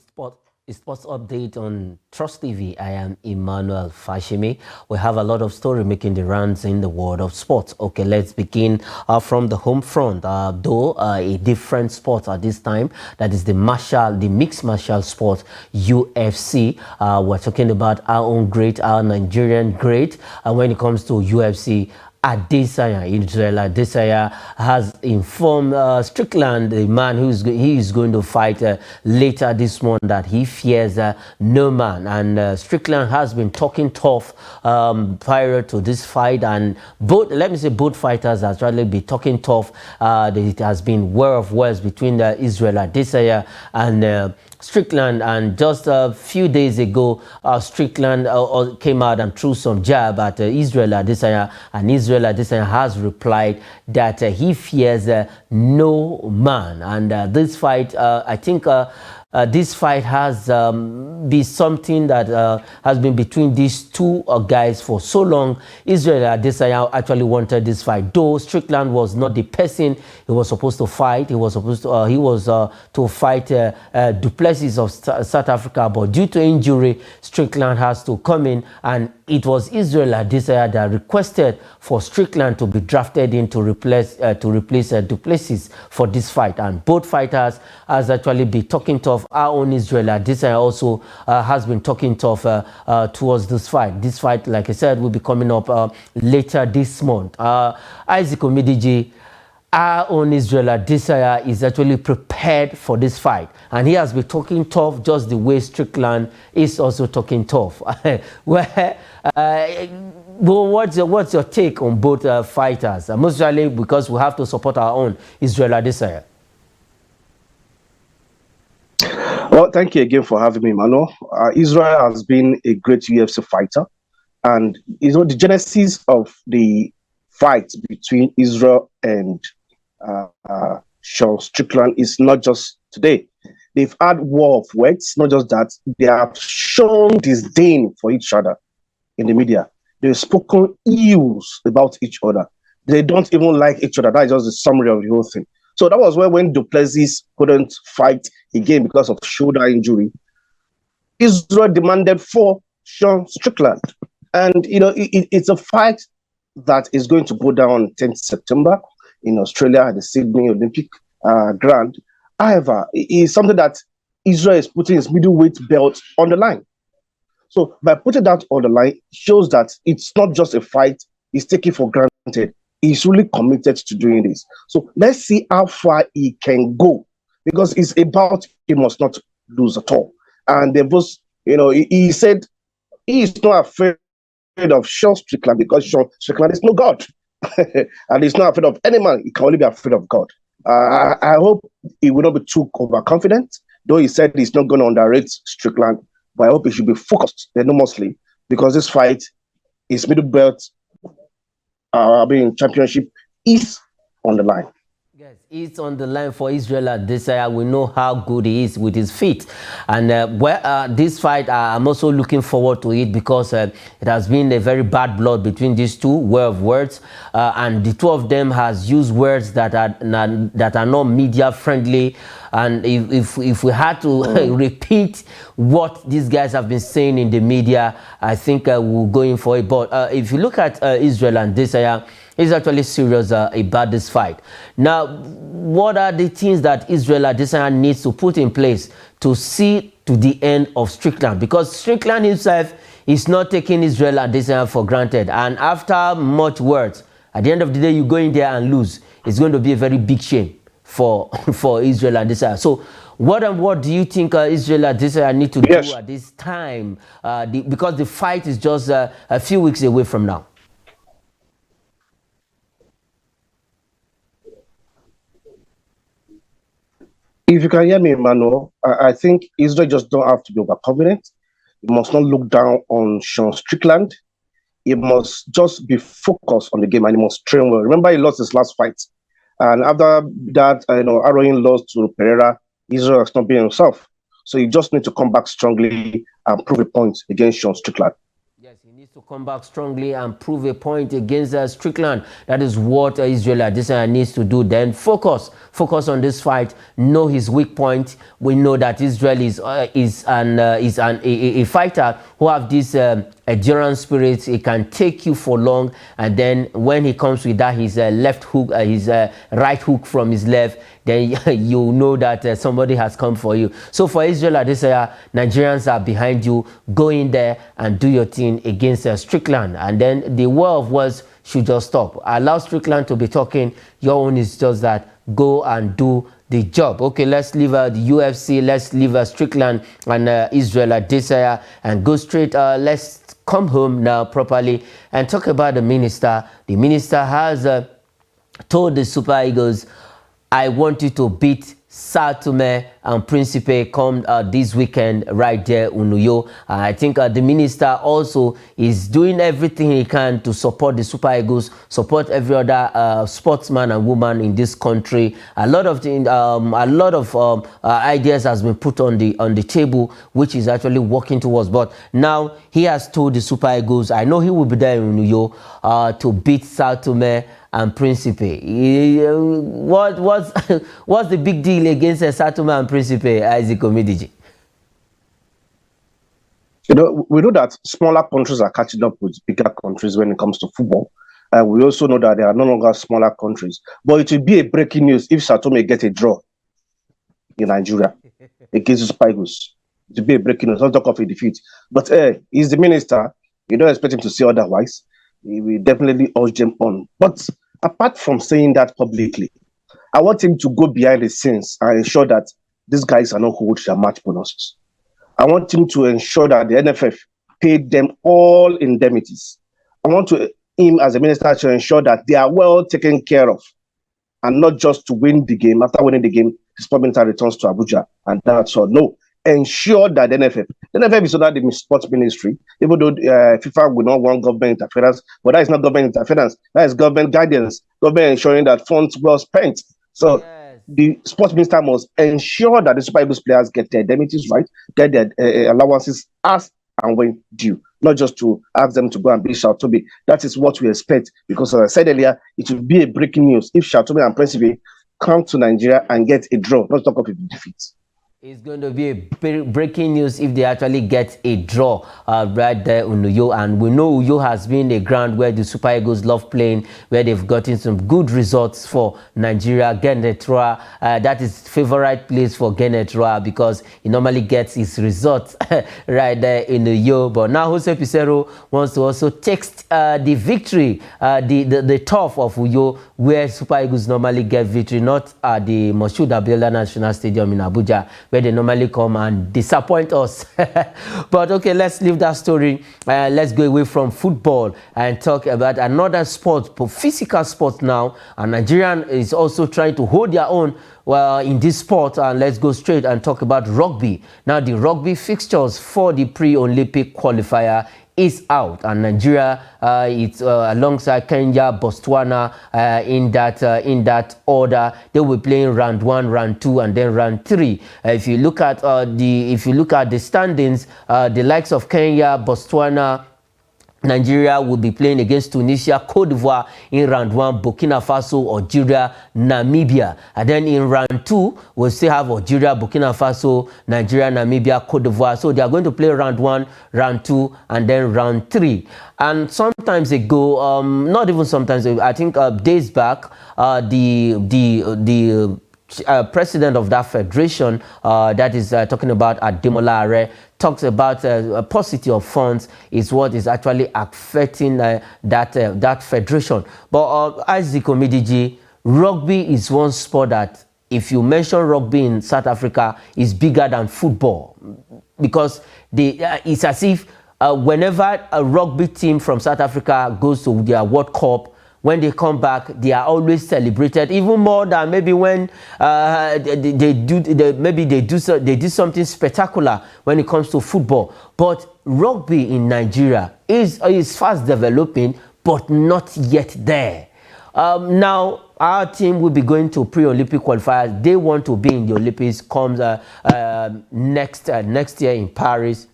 Sports update on Trust TV. I am Emmanuel Fashimi. We have a lot of story making the rounds in the world of sports. Okay, let's begin from the home front. Though a different sport at this time, that is the mixed martial sport, UFC. We're talking about our own great, our Nigerian great. And when it comes to UFC, Adesanya, Israel Adesanya has informed Strickland, the man he is going to fight later this month, that he fears no man. And Strickland has been talking tough prior to this fight, and both fighters has really been talking tough. It has been war of words between Israel Adesanya and Strickland, and just a few days ago, Strickland came out and threw some jab at Israel Adesanya, and Israel Adesanya has replied that he fears no man. And this fight, I think this fight has been something that has been between these two guys for so long. Israel Adesanya actually wanted this fight, though Strickland was not the person he was supposed to fight. He was supposed to fight Plessis of South Africa, but due to injury, Strickland has to come in, and it was Israel Adesanya that requested for Strickland to be drafted in to replace Plessis for this fight. And both fighters has actually been talking tough. Our own Israel Adesanya also has been talking tough towards this fight. This fight, like I said, will be coming up later this month. Isaac Omidiji, our own Israel Adesanya, is actually prepared for this fight, and he has been talking tough just the way Strickland is also talking tough. What's your take on both fighters? Mostly because we have to support our own Israel Adesanya. Well, thank you again for having me, Mano. Israel has been a great UFC fighter, and the genesis of the fight between Israel and Sean Strickland is not just today. They've had war of words. Not just that, they have shown disdain for each other in the media. They've spoken ills about each other. They don't even like each other. That is just the summary of the whole thing. So that was when Plessis couldn't fight again because of shoulder injury. Israel demanded for Sean Strickland. And, it's a fight that is going to go down on 10th September in Australia at the Sydney Olympic Grand. However, it is something that Israel is putting his middleweight belt on the line. So by putting that on the line, shows that it's not just a fight he's taking for granted. He's really committed to doing this. So let's see how far he can go, because it's about he must not lose at all. And they both, he said he is not afraid of Sean Strickland because Sean Strickland is no God. And he's not afraid of any man. He can only be afraid of God. I hope he will not be too overconfident, though he said he's not going to underrate Strickland. But I hope he should be focused enormously, because this fight, his middle belt, championship, is on the line. Yes, it's on the line for Israel Adesanya. We know how good he is with his feet. And this fight, I'm also looking forward to it, because it has been a very bad blood between these two, war of words. And the two of them has used words that are not media friendly. And if we had to repeat what these guys have been saying in the media, I think we'll go in for it. But if you look at Israel Adesanya, he's actually serious about this fight. Now, what are the things that Israel Adesanya needs to put in place to see to the end of Strickland? Because Strickland himself is not taking Israel Adesanya for granted. And after much words, at the end of the day, you go in there and lose. It's going to be a very big shame for Israel Adesanya. So what do you think Israel Adesanya need to do at this time? Because the fight is just a few weeks away from now. If you can hear me, Emmanuel, I think Israel just don't have to be overconfident. He must not look down on Sean Strickland. He must just be focused on the game, and he must train well. Remember, he lost his last fight. And after that, Arrowin lost to Pereira. Israel has not been himself. So he just needs to come back strongly and prove a point against Sean Strickland. Yes, he needs To come back strongly and prove a point against Strickland. That is what Israel Adesanya needs to do. Then focus on this fight. Know his weak point. We know that Israel is a fighter who have this endurance spirit. He can take you for long, and then when he comes with that his left hook, his right hook from his left, then you know that somebody has come for you. So for Israel Adesanya, Nigerians are behind you. Go in there and do your thing against Strickland, and then the war of words should just stop. Allow Strickland to be talking. Your own is just that. Go and do the job. Okay, let's leave the UFC. Let's leave Strickland and Israel Adesanya and go straight. Let's come home now properly and talk about the minister. The minister has told the Super Eagles, I want you to beat Sao Tome and Principe come this weekend right there in Uyo. I think the minister also is doing everything he can to support the Super Eagles, support every other sportsman and woman in this country. A lot of ideas has been put on the table, which is actually working towards. But now he has told the Super Eagles, I know he will be there in Uyo to beat Sao Tome and Principe. What's the big deal against Sao Tome and Principe, Isaac Omidiji? You know, we know that smaller countries are catching up with bigger countries when it comes to football. And we also know that there are no longer smaller countries. But it will be a breaking news if Sao Tome get a draw in Nigeria against the Super Eagles. It will be a breaking news. Not talk of a defeat. But he's the minister. You don't expect him to say otherwise. He will definitely urge them on. But apart from saying that publicly, I want him to go behind the scenes and ensure that these guys are not hold their match bonuses. I want him to ensure that the NFF paid them all indemnities. I want him as a minister to ensure that they are well taken care of, and not just to win the game. After winning the game, the sport minister returns to Abuja, and that's all. No. Ensure that the NFF is under the sports ministry, even though FIFA will not want government interference, but that is not government interference, that is government guidance, government ensuring that funds well spent. So yes, the sports minister must ensure that the Super Eagles players get their indemnities right, get their allowances as and when due, not just to ask them to go and beat Sao Tome. That is what we expect, because as I said earlier, it will be a breaking news if Sao Tome and Principe come to Nigeria and get a draw, not talk of a defeat. It's going to be a breaking news if they actually get a draw right there in Uyo. And we know Uyo has been a ground where the Super Eagles love playing, where they've gotten some good results for Nigeria. Genetroa, that is favorite place for Genetroa because he normally gets his results right there in Uyo. But now Jose Pizarro wants to also text the victory, the turf of Uyo, where Super Eagles normally get victory, not at the Moshood Abiola National Stadium in Abuja, where they normally come and disappoint us. But okay, let's leave that story. Let's go away from football and talk about another sport, physical sport now. And Nigerian is also trying to hold their own in this sport. And let's go straight and talk about rugby. Now, the rugby fixtures for the pre-Olympic qualifier is out, and Nigeria it's alongside Kenya, Botswana in that order. They will be playing round 1, round 2, and then round 3. If you look at the standings, the likes of Kenya, Botswana, Nigeria will be playing against Tunisia, Cote d'Ivoire in round 1, Burkina Faso, Algeria, Namibia. And then in round 2, we'll still have Algeria, Burkina Faso, Nigeria, Namibia, Cote d'Ivoire. So they are going to play round 1, round 2, and then round 3. And sometimes ago, not even sometimes, I think days back, the president of that federation, that is talking about Ademola Are, talks about a paucity of funds is what is actually affecting that federation. But Isaac Omidiji, rugby is one sport that, if you mention rugby in South Africa, is bigger than football, because it's as if whenever a rugby team from South Africa goes to their World Cup, when they come back, they are always celebrated, even more than maybe when they do something spectacular when it comes to football. But rugby in Nigeria is fast developing, but not yet there. Now, our team will be going to pre-Olympic qualifiers. They want to be in the Olympics comes next year in Paris.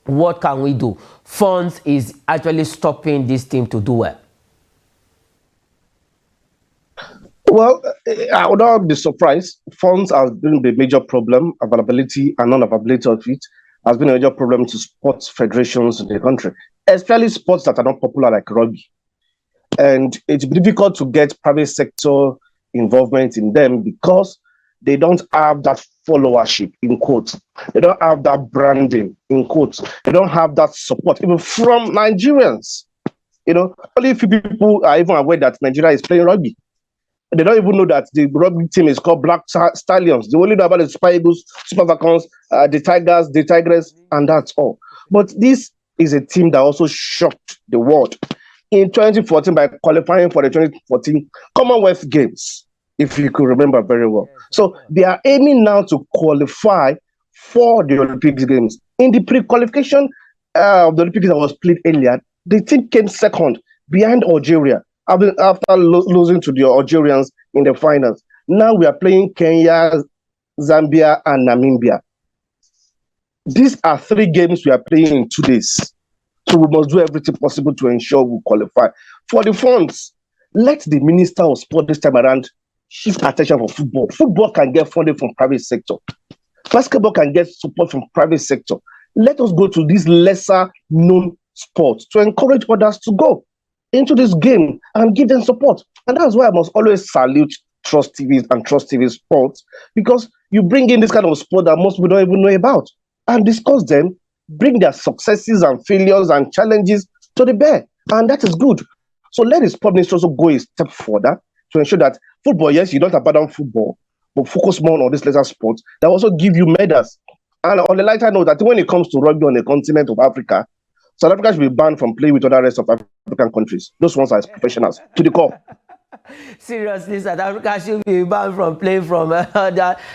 What can we do? Funds is actually stopping this team to do well. Well, I would not be surprised. Funds has been the major problem. Availability and non-availability of it has been a major problem to sports federations in the country, especially sports that are not popular like rugby. And it's difficult to get private sector involvement in them because they don't have that followership, in quotes. They don't have that branding, in quotes. They don't have that support, even from Nigerians. Only a few people are even aware that Nigeria is playing rugby. They don't even know that the rugby team is called Black Stallions. They only know about the Super Eagles, Super Falcons, the Tigers, the Tigress, and that's all. But this is a team that also shocked the world in 2014 by qualifying for the 2014 Commonwealth Games, if you could remember very well. So they are aiming now to qualify for the Olympic Games. In the pre-qualification of the Olympics that was played earlier, the team came second behind Algeria after losing to the Algerians in the finals. Now we are playing Kenya, Zambia, and Namibia. These are 3 games we are playing in 2 days. So we must do everything possible to ensure we qualify. For the funds, let the Minister of Sport this time around shift attention for football. Football can get funding from private sector. Basketball can get support from private sector. Let us go to these lesser known sports to encourage others to go into this game and give them support. And that's why I must always salute Trust TV and Trust TV Sports, because you bring in this kind of sport that most people don't even know about and discuss them, bring their successes and failures and challenges to the bear. And that is good. So let the sport ministry also go a step further to ensure that football, yes, you don't abandon football, but focus more on this lesser sports that also give you medals. And on the lighter note, that when it comes to rugby on the continent of Africa, South Africa should be banned from playing with other rest of African countries. Those ones are professionals to the core. Seriously, South Africa should be banned from playing from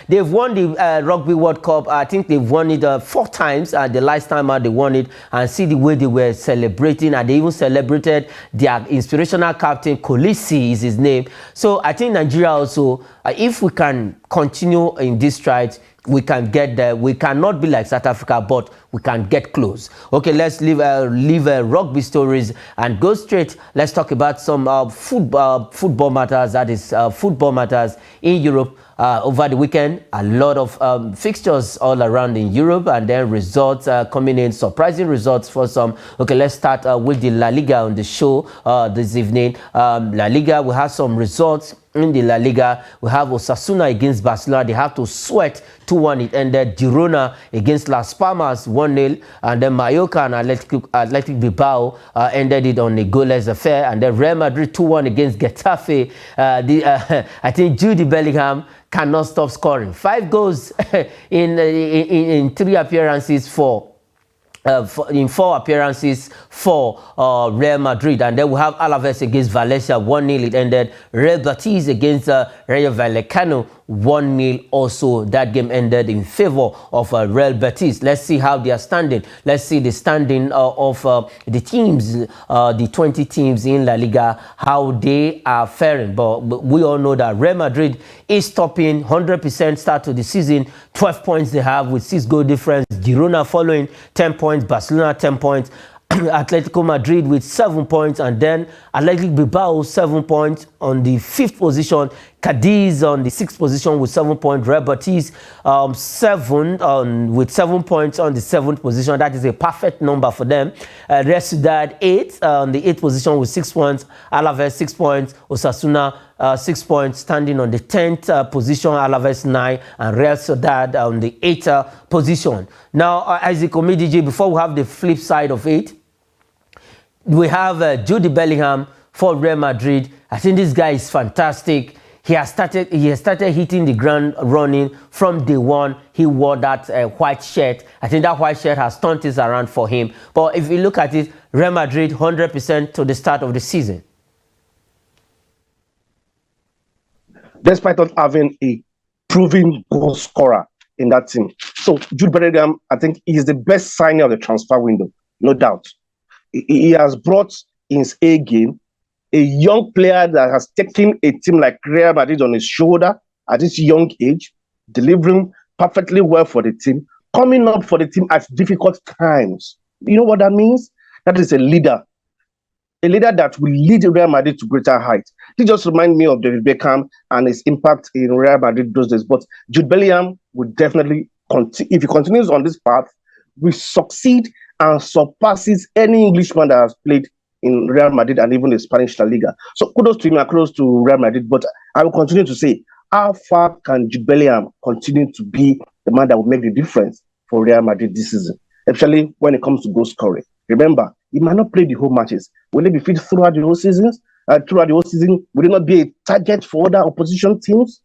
they've won the Rugby World Cup. I think they've won it 4 times. The last time they won it, and see the way they were celebrating, and they even celebrated their inspirational captain, Plessis is his name. So I think Nigeria also, if we can continue in this stride, we can get there. We cannot be like South Africa, but we can get close. Okay, let's leave rugby stories and go straight. Let's talk about some football matters. That is football matters in Europe. Over the weekend, a lot of fixtures all around in Europe, and then results coming in, surprising results for some. Okay, let's start with the La Liga on the show this evening. La Liga, we have some results in the La Liga. We have Osasuna against Barcelona. They have to sweat 2-1. It ended. Girona against Las Palmas 1-0, and then Mallorca and Athletic Bilbao ended it on a goalless affair, and then Real Madrid 2-1 against Getafe. I think Jude Bellingham cannot stop scoring. 5 goals in 3 appearances in 4 appearances for Real Madrid. And then we have Alaves against Valencia 1-0. It ended. Real Betis against Rayo Vallecano 1-0 also. That game ended in favor of Real Betis. Let's see how they are standing. Let's see the standing of the teams, the 20 teams in La Liga, how they are faring. But we all know that Real Madrid is topping 100% start to the season. 12 points they have with 6 goal difference. Girona following 10 points. Barcelona 10 points. Atletico Madrid with 7 points, and then Athletic Bilbao 7 points on the 5th position. Cadiz on the 6th position with 7 points. Real Betis 7 with 7 points on the 7th position. That is a perfect number for them. Real Sociedad 8 on the 8th position with 6 points. Alaves 6 points. Osasuna 6 points, standing on the 10th position. Alaves 9, and Real Sociedad on the 8th position. Now, Isaac Omidiji, before we have the flip side of it, we have Jude Bellingham for Real Madrid. I think this guy is fantastic. He has started hitting the ground running from day one. He wore that white shirt. I think that white shirt has turned things around for him. But if you look at it, Real Madrid 100% to the start of the season. Despite not having a proven goal scorer in that team. So Jude Bellingham, I think, is the best signing of the transfer window, no doubt. He has brought in his A game, a young player that has taken a team like Real Madrid on his shoulder at this young age, delivering perfectly well for the team, coming up for the team at difficult times. You know what that means? That is a leader that will lead Real Madrid to greater heights. He just reminds me of David Beckham and his impact in Real Madrid those days. But Jude Bellingham will definitely continue. If he continues on this path, will succeed and surpasses any Englishman that has played in Real Madrid and even the Spanish La Liga. So kudos to him and kudos to Real Madrid. But I will continue to say, how far can Jude Bellingham continue to be the man that will make the difference for Real Madrid this season, especially when it comes to goal scoring? Remember, he might not play the whole matches. Will he be fit throughout the whole season? Will he not be a target for other opposition teams?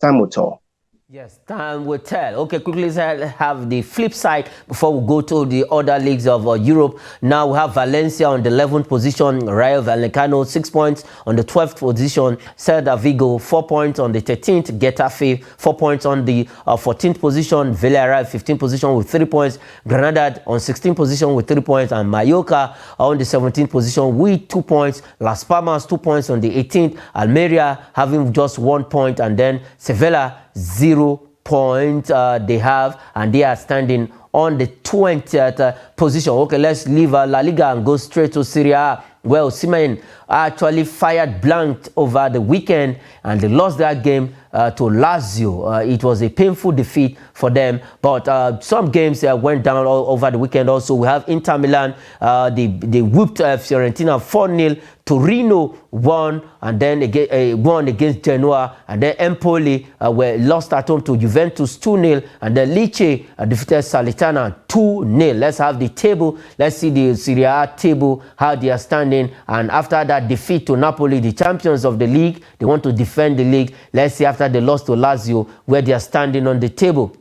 Time will tell. Yes, time will tell. Okay, quickly let's have the flip side before we go to the other leagues of Europe. Now we have Valencia on the 11th position, Rayo Vallecano 6 points on the 12th position, Celta Vigo 4 points on the 13th, Getafe 4 points on the 14th position, Villarreal 15th position with 3 points, Granada on 16th position with 3 points, and Mallorca on the 17th position with 2 points, Las Palmas 2 points on the 18th, Almeria having just 1 point, and then Sevilla 0 points they have, and they are standing on the 20th position. Okay, let's leave La Liga and go straight to Serie A. Well, Osimhen actually fired blank over the weekend, and they lost that game to Lazio. It was a painful defeat for them, but some games went down all over the weekend. Also, we have Inter Milan. They whooped Fiorentina 4-0. Torino won, and then won against Genoa, and then Empoli were lost at home to Juventus 2-0, and then Lecce defeated Salernitana 2-0. Let's have the table. Let's see the Serie A table, how they are standing. And after that defeat to Napoli, the champions of the league, they want to defend the league. Let's see after they lost to Lazio, where they are standing on the table.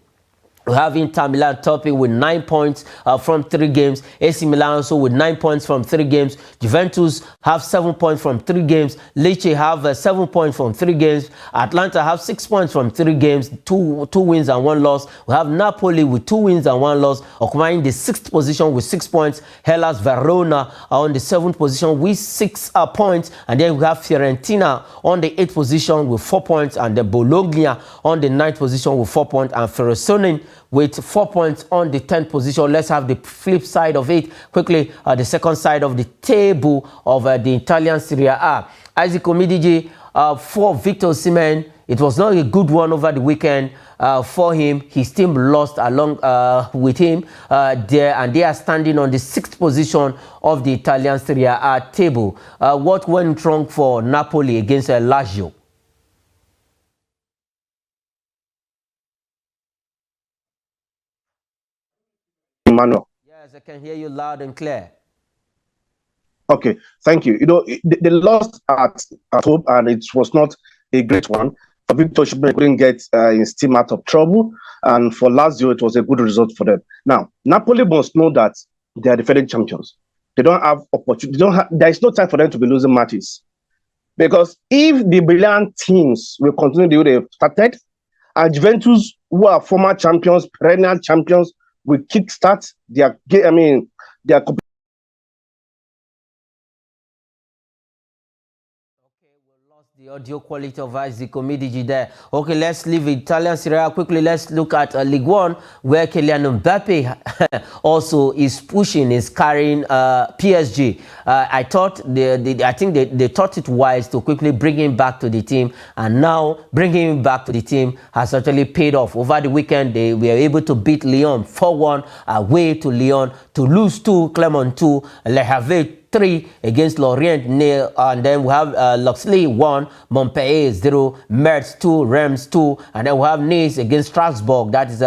We have Inter Milan topping with 9 points from 3 games. AC Milan also with 9 points from 3 games. Juventus have 7 points from 3 games. Lecce have 7 points from 3 games. Atlanta have 6 points from 3 games, two wins and 1 loss. We have Napoli with 2 wins and 1 loss, occupying the 6th position with 6 points. Hellas Verona are on the 7th position with 6 points. And then we have Fiorentina on the 8th position with 4 points. And then Bologna on the 9th position with 4 points. And Frosinone with 4 points on the 10th position. Let's have the flip side of it quickly. The second side of the table of the Italian Serie A. Isaac Omidiji for Victor Osimhen. It was not a good one over the weekend for him. His team lost along with him there, and they are standing on the 6th position of the Italian Serie A table. What went wrong for Napoli against Lazio? Emmanuel. Yes, I can hear you loud and clear. Okay, thank you. You know, they lost at home, and it was not a great one. Victor Osimhen couldn't get his team out of trouble, and for Lazio, it was a good result for them. Now, Napoli must know that they are defending champions. They don't have opportunity. There is no time for them to be losing matches, because if the brilliant teams will continue the way they've started, and Juventus, who are former champions, perennial champions, will kickstart their game. I mean, their the audio quality of Isaac Omidiji there. Okay, let's leave Italian Serie A quickly. Let's look at Ligue 1, where Kylian Mbappe also is pushing, is carrying PSG. I think they thought it wise to quickly bring him back to the team, and now bringing him back to the team has actually paid off. Over the weekend, they were able to beat Lyon 4-1 away to Lyon, to lose to Clermont 2, Le Havre 3 against Lorient 0, and then we have Luxley 1, Montpellier 0, Metz 2, Reims 2, and then we have Nice against Strasbourg. That is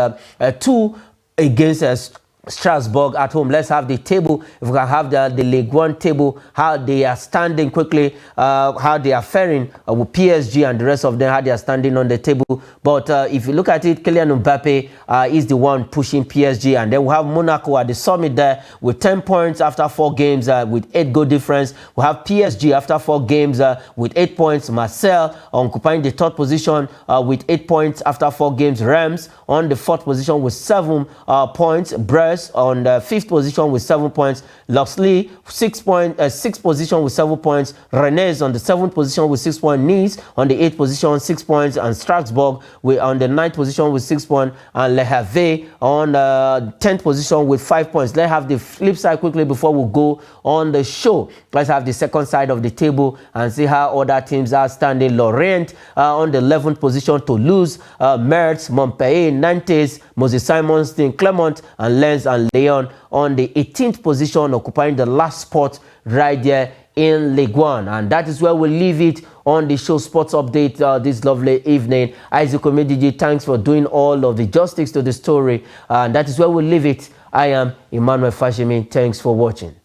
2 against Strasbourg at home. Let's have the table. If we can have the Ligue 1 table, how they are standing quickly, how they are faring with PSG and the rest of them, how they are standing on the table. But if you look at it, Kylian Mbappe is the one pushing PSG, and then we have Monaco at the summit there with 10 points after 4 games with 8 goal difference. We have PSG after 4 games with 8 points. Marseille occupying the 3rd position with 8 points after 4 games. Reims on the 4th position with 7 points. Brest Mers on the 5th position with 7 points. Loxley, 6th position with 7 points. Rennes on the 7th position with 6 points. Nice on the 8th position, 6 points. And Strasbourg on the 9th position with 6 points. And Le Havre on the 10th position with 5 points. Let's have the flip side quickly before we go on the show. Let's have the second side of the table and see how other teams are standing. Lorient on the 11th position, Toulouse, Metz, Montpellier, Nantes, Moses Simons, Clermont, and Lens and Lyon on the 18th position, occupying the last spot right there in Ligue 1. And that is where we leave it on the show Sports Update this lovely evening. Isaac Omidiji, thanks for doing all of the justice to the story. And that is where we leave it. I am Emmanuel Fashimi. Thanks for watching.